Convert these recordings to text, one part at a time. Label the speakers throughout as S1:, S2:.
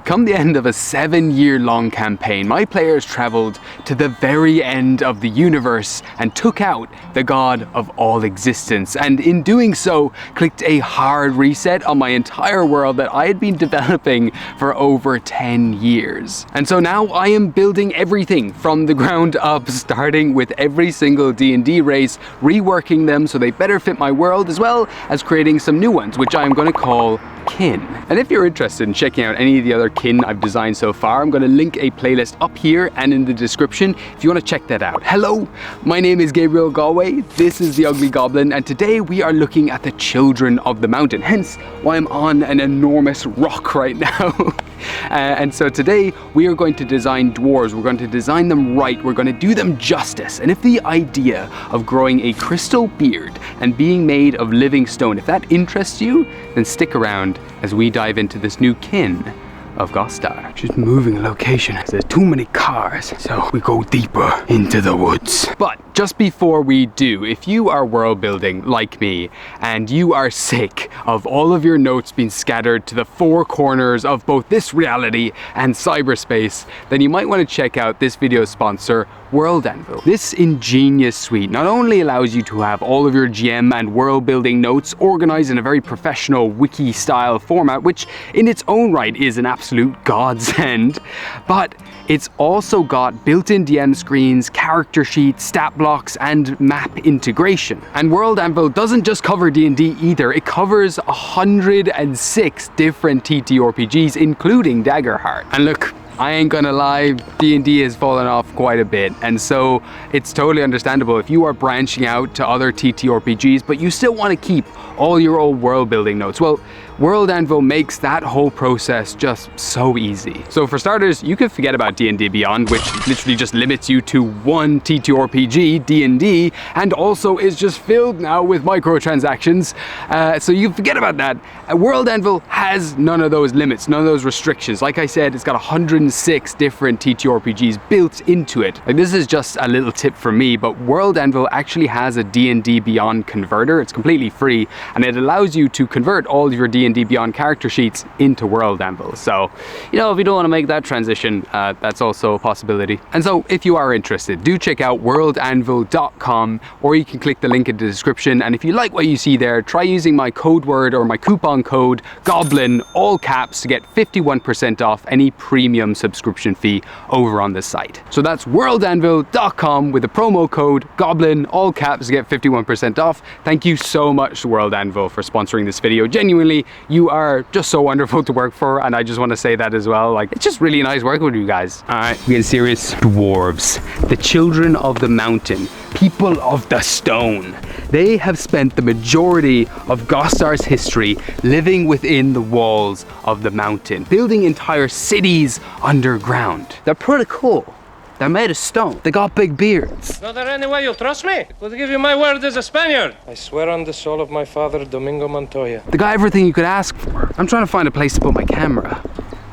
S1: Come the end of a 7-year-long campaign, my players traveled to the very end of the universe and took out the god of all existence, and in doing so, clicked a hard reset on my entire world that I had been developing for over 10 years. And so now I am building everything from the ground up, starting with every single D&D race, reworking them so they better fit my world, as well as creating some new ones, which I am going to call kin. And if you're interested in checking out any of the other kin I've designed so far, I'm going to link a playlist up here and in the description if you want to check that out. Hello, my name is Gabriel Galway, this is the Ugly Goblin, and today we are looking at the children of the mountain, hence why I'm on an enormous rock right now. And so today we are going to design dwarves. We're going to design them right, we're going to do them justice, and if the idea of growing a crystal beard and being made of living stone, if that interests you, then stick around as we dive into this new kin of Gostar. Just moving location. There's too many cars, so we go deeper into the woods. But just before we do, if you are world building like me and you are sick of all of your notes being scattered to the four corners of both this reality and cyberspace, then you might want to check out this video's sponsor, World Anvil. This ingenious suite not only allows you to have all of your GM and world building notes organized in a very professional wiki style format, which in its own right is an absolute godsend, but it's also got built-in DM screens, character sheets, stat blocks, and map integration. And World Anvil doesn't just cover D&D either, it covers 106 different TTRPGs, including Daggerheart. And look, I ain't gonna lie, D&D has fallen off quite a bit, and so it's totally understandable if you are branching out to other TTRPGs, but you still want to keep all your old world building notes. Well, World Anvil makes that whole process just so easy. So for starters, you can forget about D&D Beyond, which literally just limits you to one TTRPG, D&D, and also is just filled now with microtransactions. So you forget about that. World Anvil has none of those limits, none of those restrictions. Like I said, it's got 106 different TTRPGs built into it. Like, this is just a little tip from me, but World Anvil actually has a D&D Beyond converter. It's completely free, and it allows you to convert all of your D&D Beyond character sheets into World Anvil. So, you know, if you don't want to make that transition, that's also a possibility. And so if you are interested, do check out worldanvil.com, or you can click the link in the description. And if you like what you see there, try using my code word or my coupon code Goblin, all caps, to get 51% off any premium subscription fee over on the site. So that's worldanvil.com with the promo code Goblin, all caps, to get 51% off. Thank you so much to World Anvil for sponsoring this video. Genuinely, you are just so wonderful to work for, and I just want to say that as well. Like, it's just really nice working with you guys. All right, we get serious. Dwarves, the children of the mountain, people of the stone. They have spent the majority of Gostar's history living within the walls of the mountain, building entire cities underground. They're pretty cool. They're made of stone. They got big beards.
S2: Is there any way you'll trust me? I could give you my word as a Spaniard. I swear on the soul of my father, Domingo Montoya.
S1: They got everything you could ask for. I'm trying to find a place to put my camera.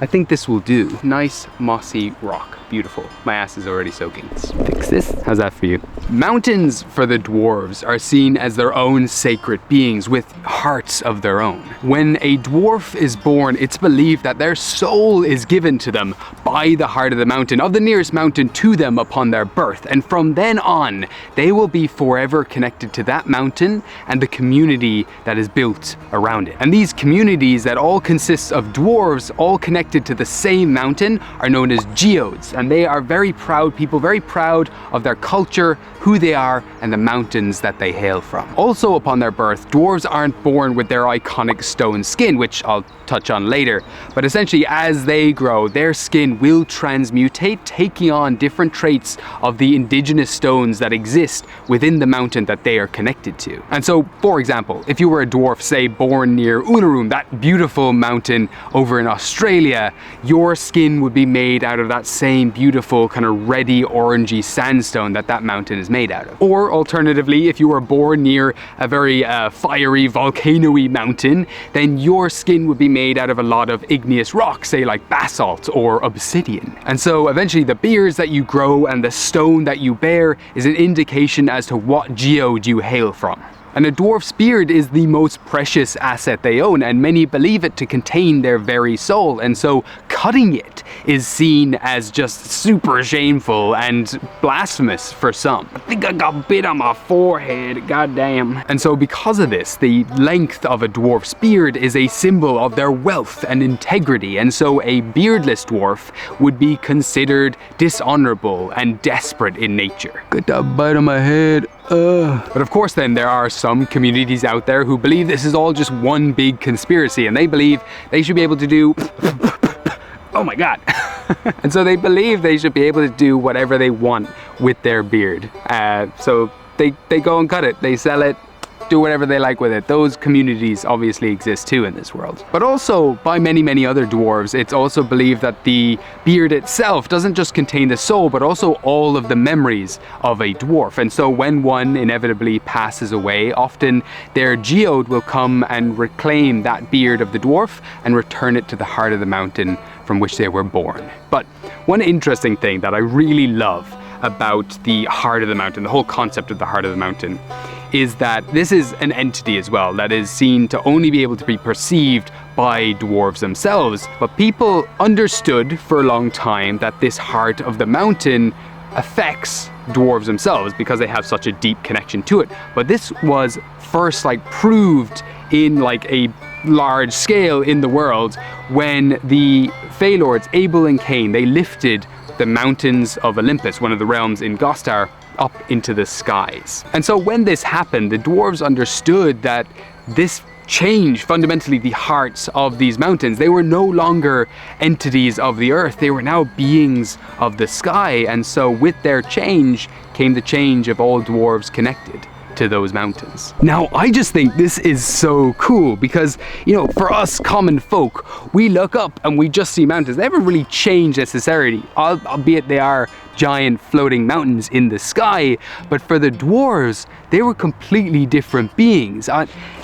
S1: I think this will do. Nice mossy rock. Beautiful. My ass is already soaking. Let's fix this. How's that for you? Mountains for the dwarves are seen as their own sacred beings with hearts of their own. When a dwarf is born, it's believed that their soul is given to them by the heart of the mountain, of the nearest mountain to them upon their birth. And from then on, they will be forever connected to that mountain and the community that is built around it. And these communities that all consist of dwarves, all connected to the same mountain, are known as geodes. And they are very proud people, very proud of their culture, who they are, and the mountains that they hail from. Also upon their birth, dwarves aren't born with their iconic stone skin, which I'll touch on later, but essentially as they grow, their skin will transmutate, taking on different traits of the indigenous stones that exist within the mountain that they are connected to. And so, for example, if you were a dwarf, say born near Unarum, that beautiful mountain over in Australia, your skin would be made out of that same beautiful kind of reddy orangey sandstone that mountain is made out of. Or alternatively, if you were born near a very fiery volcano-y mountain, then your skin would be made out of a lot of igneous rock, say like basalt or obsidian. And so eventually the beards that you grow and the stone that you bear is an indication as to what geode you hail from. And a dwarf's beard is the most precious asset they own, and many believe it to contain their very soul, and so cutting it is seen as just super shameful and blasphemous for some. I think I got bit on my forehead, goddamn. And so because of this, the length of a dwarf's beard is a symbol of their wealth and integrity, and so a beardless dwarf would be considered dishonorable and desperate in nature. Got that bite on my head. But of course then there are some communities out there who believe this is all just one big conspiracy, and they believe they should be able to do oh my god. And so they believe they should be able to do whatever they want with their beard. So they go and cut it, they sell it, do whatever they like with it. Those communities obviously exist too in this world. But also, by many other dwarves, it's also believed that the beard itself doesn't just contain the soul, but also all of the memories of a dwarf. And so when one inevitably passes away, often their geode will come and reclaim that beard of the dwarf and return it to the heart of the mountain from which they were born. But one interesting thing that I really love about the heart of the mountain, the whole concept of the heart of the mountain, is that this is an entity as well that is seen to only be able to be perceived by dwarves themselves. But people understood for a long time that this heart of the mountain affects dwarves themselves because they have such a deep connection to it. But this was first proved in a large scale in the world when the Fey Lords Abel and Cain, they lifted the mountains of Olympus, one of the realms in Gostar, up into the skies. And so when this happened, the dwarves understood that this changed fundamentally the hearts of these mountains. They were no longer entities of the earth, they were now beings of the sky. And so with their change came the change of all dwarves connected to those mountains. Now, I just think this is so cool because, for us common folk, we look up and we just see mountains. They haven't really changed necessarily, albeit they are giant floating mountains in the sky. But for the dwarves, they were completely different beings.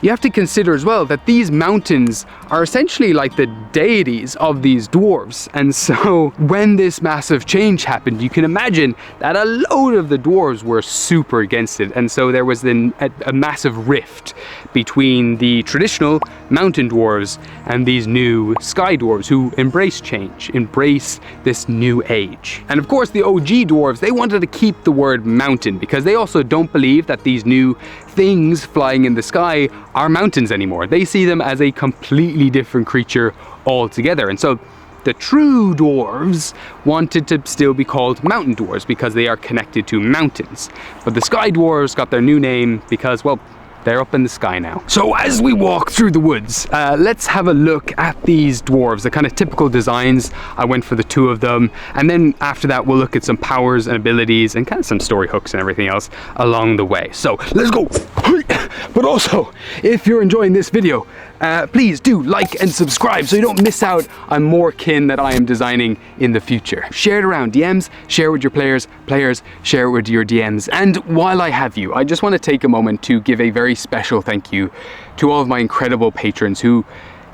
S1: You have to consider as well that these mountains are essentially like the deities of these dwarves. And so when this massive change happened, you can imagine that a load of the dwarves were super against it. And so there was then a massive rift between the traditional mountain dwarves and these new sky dwarves who embrace change, embrace this new age. And of course the OG dwarves, they wanted to keep the word mountain because they also don't believe that these new things flying in the sky are mountains anymore. They see them as a completely different creature altogether. And so the true dwarves wanted to still be called mountain dwarves because they are connected to mountains. But the sky dwarves got their new name because, well, they're up in the sky now. So as we walk through the woods, let's have a look at these dwarves, the kind of typical designs. I went for the two of them. And then after that, we'll look at some powers and abilities and kind of some story hooks and everything else along the way. So let's go. But also, if you're enjoying this video, please do like and subscribe so you don't miss out on more kin that I am designing in the future. Share it around DMs, share it with your players, share it with your DMs. And while I have you, I just want to take a moment to give a very special thank you to all of my incredible patrons who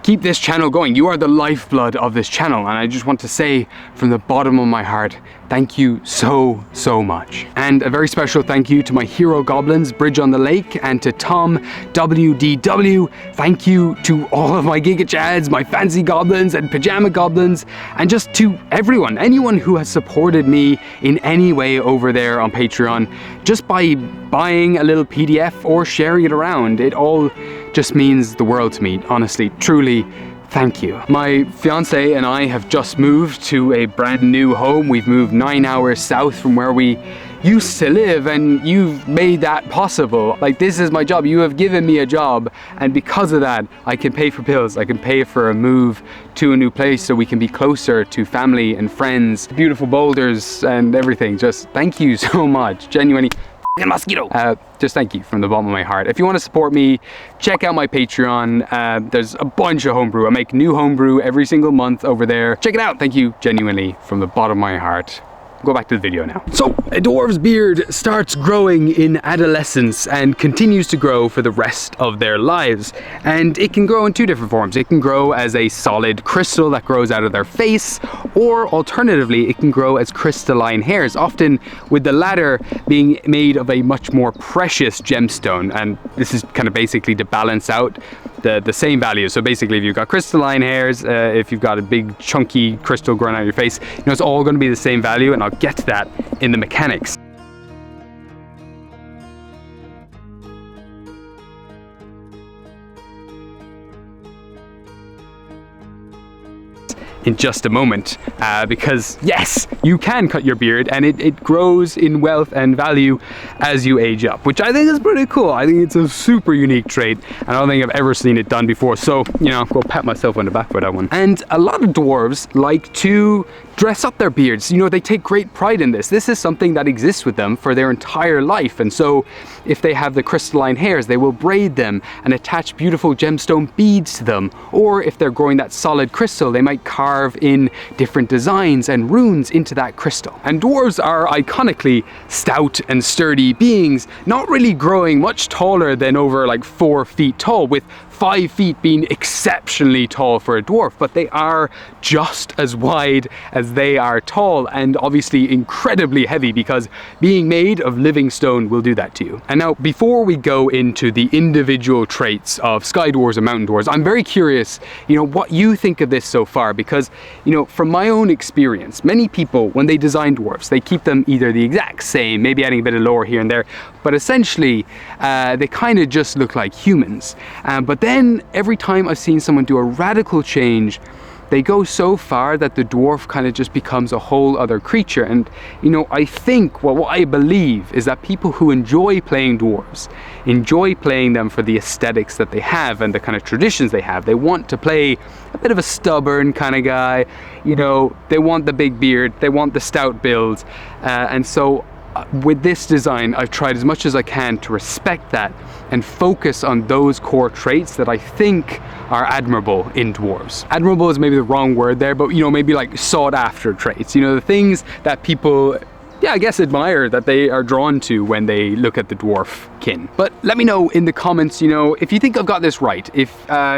S1: keep this channel going. You are the lifeblood of this channel, and I just want to say from the bottom of my heart, thank you so much. And a very special thank you to my hero goblins, Bridge on the Lake, and to Tom WDW. Thank you to all of my Giga Chads, my fancy goblins and pajama goblins, and just to everyone, anyone who has supported me in any way over there on Patreon, just by buying a little PDF or sharing it around. It all just means the world to me, honestly, truly. Thank you. My fiance and I have just moved to a brand new home. We've moved 9 hours south from where we used to live, and you've made that possible. This is my job. You have given me a job, and because of that, I can pay for bills. I can pay for a move to a new place so we can be closer to family and friends, beautiful boulders and everything. Just thank you so much. Genuinely. Mosquito. Just thank you from the bottom of my heart. If you want to support me, check out my Patreon. There's a bunch of homebrew. I make new homebrew every single month over there. Check it out. Thank you genuinely from the bottom of my heart. go back to the video now. So a dwarf's beard starts growing in adolescence and continues to grow for the rest of their lives. And it can grow in two different forms. It can grow as a solid crystal that grows out of their face, or alternatively, it can grow as crystalline hairs, often with the latter being made of a much more precious gemstone. And this is kind of basically to balance out the same value. So basically, if you've got crystalline hairs, if you've got a big chunky crystal growing out of your face, you know, it's all going to be the same value, and I'll get to that in the mechanics. In just a moment, because yes, you can cut your beard and it grows in wealth and value as you age up, which I think is pretty cool. I think it's a super unique trait, and I don't think I've ever seen it done before, so you know, go pat myself on the back for that one. And a lot of dwarves like to dress up their beards. You know, they take great pride in this. This is something that exists with them for their entire life, and so if they have the crystalline hairs, they will braid them and attach beautiful gemstone beads to them, or if they're growing that solid crystal, they might carve in different designs and runes into that crystal. And dwarves are iconically stout and sturdy beings, not really growing much taller than over like 4 feet tall, with 5 feet being exceptionally tall for a dwarf, but they are just as wide as they are tall, and obviously incredibly heavy, because being made of living stone will do that to you. And now, before we go into the individual traits of sky dwarves and mountain dwarves, I'm very curious, you know, what you think of this so far, because, you know, from my own experience, many people, when they design dwarves, they keep them either the exact same, maybe adding a bit of lore here and there, but essentially they kind of just look like humans. But then every time I've seen someone do a radical change, they go so far that the dwarf kind of just becomes a whole other creature. And you know, I think, well, what I believe is that people who enjoy playing dwarves enjoy playing them for the aesthetics that they have and the kind of traditions they have. They want to play a bit of a stubborn kind of guy, you know, they want the big beard, they want the stout build, and so with this design, I've tried as much as I can to respect that and focus on those core traits that I think are admirable in dwarves. Admirable is maybe the wrong word there, but you know, maybe like sought after traits. You know, the things that people, yeah, I guess admire, that they are drawn to when they look at the dwarf kin. But let me know in the comments, you know, if you think I've got this right, if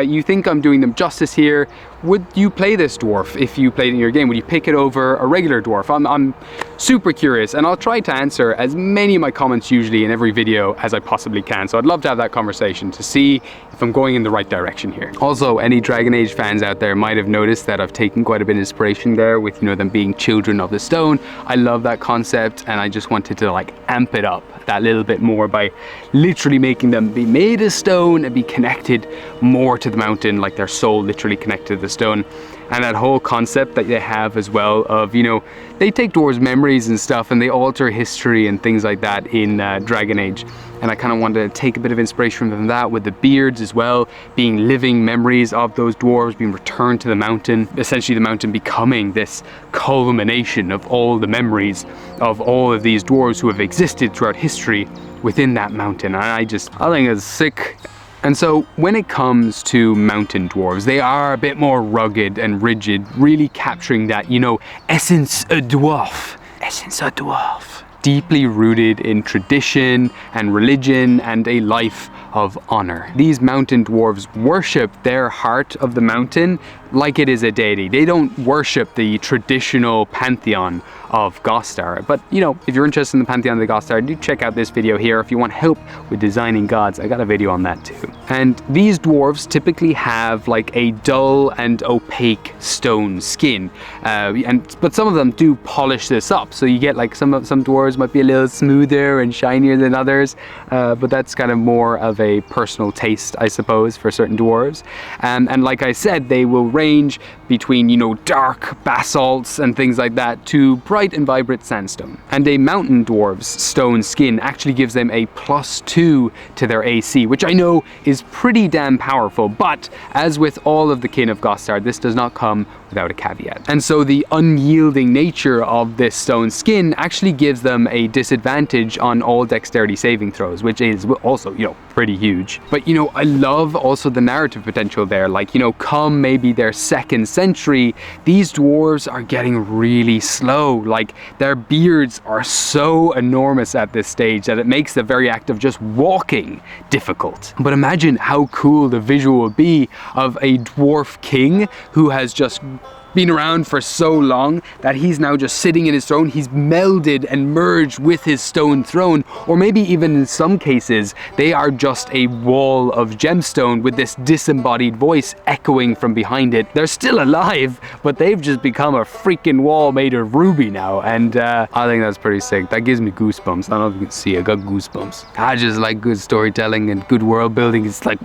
S1: you think I'm doing them justice here. Would you play this dwarf if you played it in your game? Would you pick it over a regular dwarf? I'm super curious, and I'll try to answer as many of my comments usually in every video as I possibly can. So I'd love to have that conversation to see if I'm going in the right direction here. Also, any Dragon Age fans out there might have noticed that I've taken quite a bit of inspiration there with, you know, them being children of the stone. I love that concept, and I just wanted to like amp it up that little bit more by literally making them be made of stone and be connected more to the mountain, like their soul literally connected to the stone. And that whole concept that they have as well of, you know, they take dwarves' memories and stuff and they alter history and things like that in Dragon Age. And I kind of wanted to take a bit of inspiration from that with the beards as well, being living memories of those dwarves being returned to the mountain. Essentially the mountain becoming this culmination of all the memories of all of these dwarves who have existed throughout history within that mountain. And I think it's sick. And so when it comes to mountain dwarves, they are a bit more rugged and rigid, really capturing that, you know, essence of dwarf. Essence of dwarf. Deeply rooted in tradition and religion and a life of honor. These mountain dwarves worship their heart of the mountain like it is a deity. They don't worship the traditional pantheon of Gostar. But you know, if you're interested in the pantheon of the Gostar, do check out this video here. If you want help with designing gods, I got a video on that too. And these dwarves typically have like a dull and opaque stone skin, but some of them do polish this up. So you get like some dwarves might be a little smoother and shinier than others, but that's kind of more of a personal taste, I suppose, for certain dwarves. And like I said, they will range between, you know, dark basalts and things like that to bright and vibrant sandstone. And a mountain dwarf's stone skin actually gives them a +2 to their AC, which I know is pretty damn powerful, but as with all of the kin of Gostar, this does not come without a caveat. And so the unyielding nature of this stone skin actually gives them a disadvantage on all dexterity saving throws, which is also, you know, pretty huge. But, you know, I love also the narrative potential there. Like, you know, come maybe their 2nd century, these dwarves are getting really slow. Like, their beards are so enormous at this stage that it makes the very act of just walking difficult. But imagine how cool the visual would be of a dwarf king who has just been around for so long that he's now just sitting in his throne. He's melded and merged with his stone throne, or maybe even in some cases they are just a wall of gemstone with this disembodied voice echoing from behind it. They're still alive, but they've just become a freaking wall made of ruby now, and I think that's pretty sick. That gives me goosebumps. I don't know if you can see, I got goosebumps. I just like good storytelling and good world building. It's like,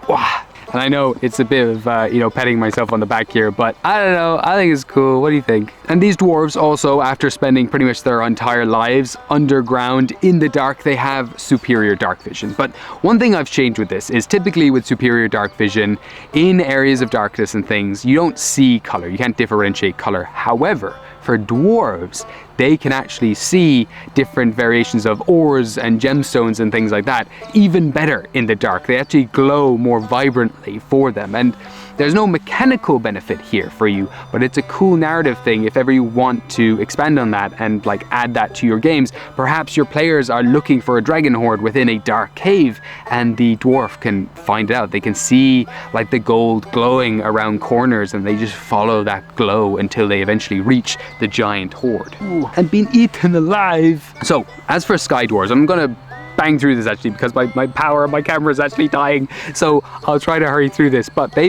S1: wow. And I know it's a bit of, you know, patting myself on the back here, but I don't know, I think it's cool. What do you think? And these dwarves also, after spending pretty much their entire lives underground in the dark, they have superior dark vision. But one thing I've changed with this is typically with superior dark vision, in areas of darkness and things, you don't see color. You can't differentiate color. However, for dwarves, they can actually see different variations of ores and gemstones and things like that even better in the dark. They actually glow more vibrantly for them, and there's no mechanical benefit here for you, but it's a cool narrative thing if ever you want to expand on that and like add that to your games. Perhaps your players are looking for a dragon horde within a dark cave, and the dwarf can find it out. They can see like the gold glowing around corners, and they just follow that glow until they eventually reach the giant horde. Ooh, and being eaten alive. So as for sky dwarves, I'm gonna bang through this actually because my power on my camera is actually dying, so I'll try to hurry through this. But they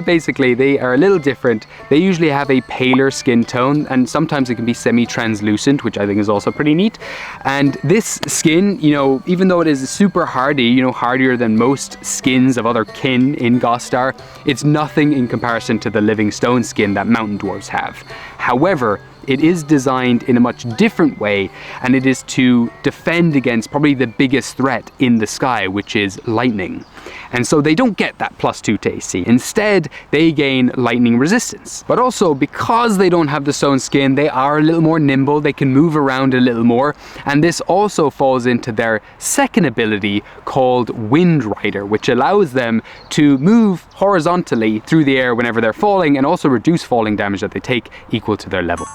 S1: are a little different. They usually have a paler skin tone, and sometimes it can be semi-translucent, which I think is also pretty neat. And this skin, you know, even though it is super hardy, you know, hardier than most skins of other kin in Gostar, it's nothing in comparison to the living stone skin that mountain dwarves have. However, it is designed in a much different way, and it is to defend against probably the biggest threat in the sky, which is lightning. And so they don't get that +2 to AC. Instead, they gain lightning resistance. But also, because they don't have the stone skin, they are a little more nimble, they can move around a little more, and this also falls into their second ability called Wind Rider, which allows them to move horizontally through the air whenever they're falling, and also reduce falling damage that they take equal to their level.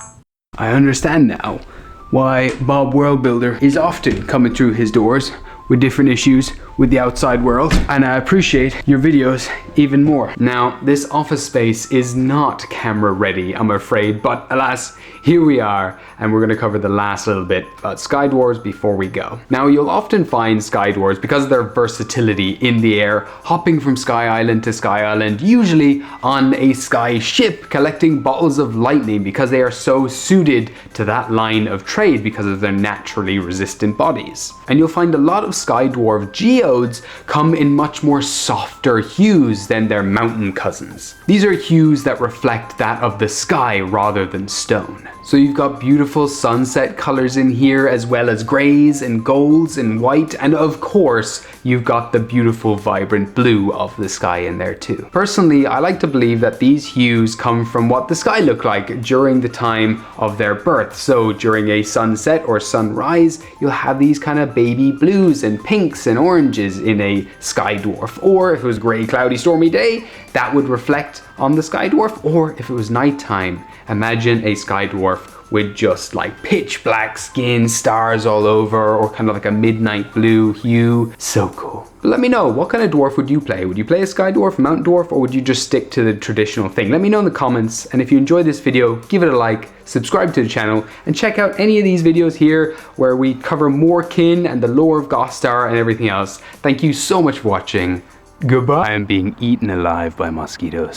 S1: I understand now why Bob Worldbuilder is often coming through his doors with different issues with the outside world, and I appreciate your videos even more. Now, this office space is not camera ready, I'm afraid, but alas, here we are, and we're gonna cover the last little bit about Sky Dwarves before we go. Now, you'll often find Sky Dwarves, because of their versatility in the air, hopping from Sky Island to Sky Island, usually on a sky ship, collecting bottles of lightning because they are so suited to that line of trade because of their naturally resistant bodies. And you'll find a lot of Sky Dwarf geodes come in much more softer hues than their mountain cousins. These are hues that reflect that of the sky rather than stone. So you've got beautiful sunset colors in here, as well as grays and golds and white, and of course you've got the beautiful vibrant blue of the sky in there too. Personally, I like to believe that these hues come from what the sky looked like during the time of their birth. So during a sunset or sunrise, you'll have these kind of baby blues and pinks and oranges in a Sky Dwarf. Or if it was grey, cloudy, stormy day, that would reflect on the Sky Dwarf. Or if it was nighttime, imagine a Sky Dwarf with just like pitch black skin, stars all over, or kind of like a midnight blue hue. So cool. But let me know, what kind of dwarf would you play? Would you play a Sky Dwarf, Mountain Dwarf, or would you just stick to the traditional thing? Let me know in the comments, and if you enjoyed this video, give it a like, subscribe to the channel, and check out any of these videos here where we cover more kin and the lore of Gostar and everything else. Thank you so much for watching. Goodbye. I am being eaten alive by mosquitoes.